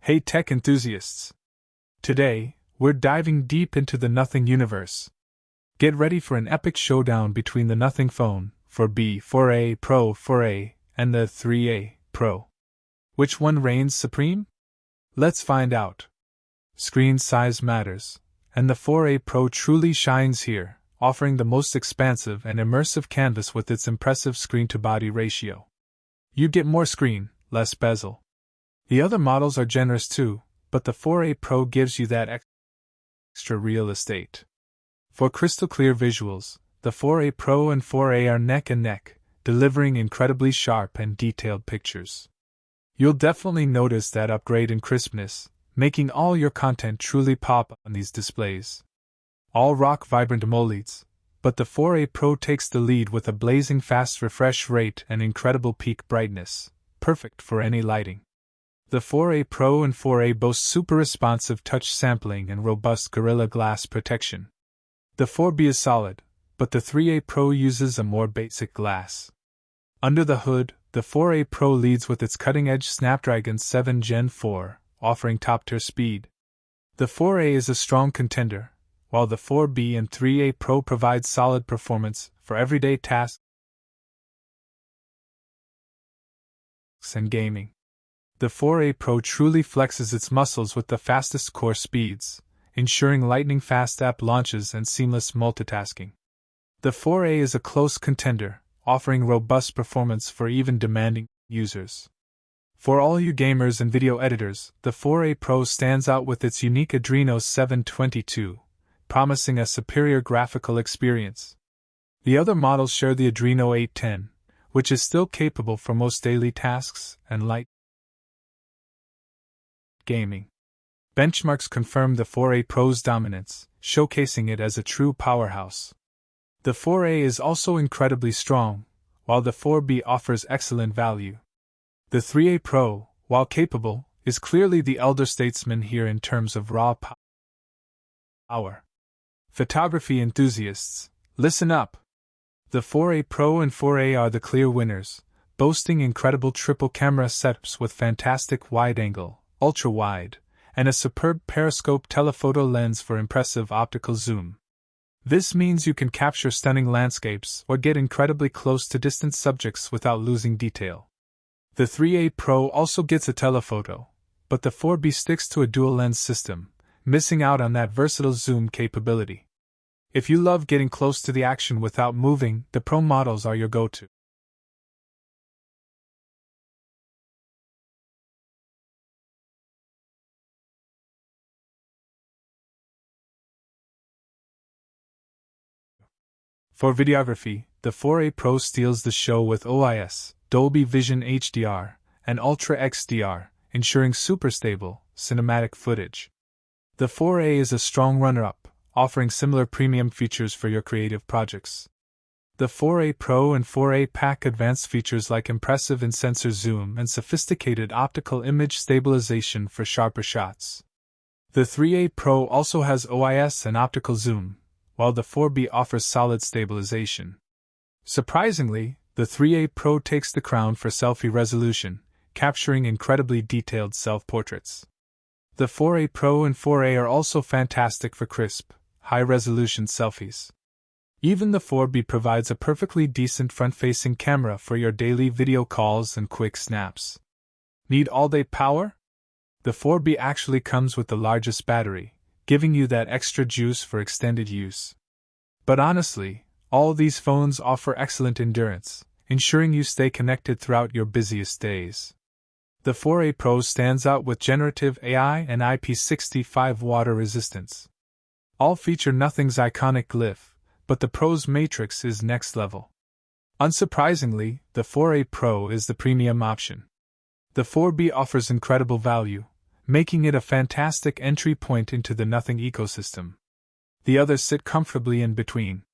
Hey tech enthusiasts! Today, we're diving deep into the Nothing universe. Get ready for an epic showdown between the Nothing Phone 4B, 4A Pro, 4A, and the 3A Pro. Which one reigns supreme? Let's find out. Screen size matters, and the 4A Pro truly shines here, offering the most expansive and immersive canvas with its impressive screen-to-body ratio. You get more screen, less bezel. The other models are generous too, but the 4A Pro gives you that extra real estate. For crystal-clear visuals, the 4A Pro and 4A are neck and neck, delivering incredibly sharp and detailed pictures. You'll definitely notice that upgrade in crispness, making all your content truly pop on these displays. All rock vibrant AMOLEDs, but the 4A Pro takes the lead with a blazing fast refresh rate and incredible peak brightness, perfect for any lighting. The 4A Pro and 4A boast super responsive touch sampling and robust Gorilla Glass protection. The 4B is solid, but the 3A Pro uses a more basic glass. Under the hood, the 4A Pro leads with its cutting-edge Snapdragon 7 Gen 4, offering top-tier speed. The 4A is a strong contender, while the 4B and 3A Pro provide solid performance for everyday tasks and gaming. The 4A Pro truly flexes its muscles with the fastest core speeds, ensuring lightning-fast app launches and seamless multitasking. The 4A is a close contender, offering robust performance for even demanding users. For all you gamers and video editors, the 4A Pro stands out with its unique Adreno 722, promising a superior graphical experience. The other models share the Adreno 810, which is still capable for most daily tasks and light gaming. Benchmarks confirm the 4A Pro's dominance, showcasing it as a true powerhouse. The 4A is also incredibly strong, while the 4B offers excellent value. The 3A Pro, while capable, is clearly the elder statesman here in terms of raw power. Photography enthusiasts, listen up! The 4A Pro and 4A are the clear winners, boasting incredible triple camera setups with fantastic wide-angle, ultra-wide, and a superb periscope telephoto lens for impressive optical zoom. This means you can capture stunning landscapes or get incredibly close to distant subjects without losing detail. The 3A Pro also gets a telephoto, but the 4B sticks to a dual-lens system, missing out on that versatile zoom capability. If you love getting close to the action without moving, the Pro models are your go-to. For videography, the 4A Pro steals the show with OIS, Dolby Vision HDR, and Ultra XDR, ensuring super stable, cinematic footage. The 4A is a strong runner-up, offering similar premium features for your creative projects. The 4A Pro and 4A pack advanced features like impressive in-sensor zoom and sophisticated optical image stabilization for sharper shots. The 3A Pro also has OIS and optical zoom, while the 4B offers solid stabilization. Surprisingly, the 3A Pro takes the crown for selfie resolution, capturing incredibly detailed self-portraits. The 4A Pro and 4A are also fantastic for crisp, high-resolution selfies. Even the 4B provides a perfectly decent front-facing camera for your daily video calls and quick snaps. Need all-day power? The 4B actually comes with the largest battery, giving you that extra juice for extended use. But honestly, all these phones offer excellent endurance, ensuring you stay connected throughout your busiest days. The 4A Pro stands out with generative AI and IP65 water resistance. All feature Nothing's iconic glyph, but the Pro's matrix is next level. Unsurprisingly, the 4A Pro is the premium option. The 4B offers incredible value, making it a fantastic entry point into the Nothing ecosystem. The others sit comfortably in between,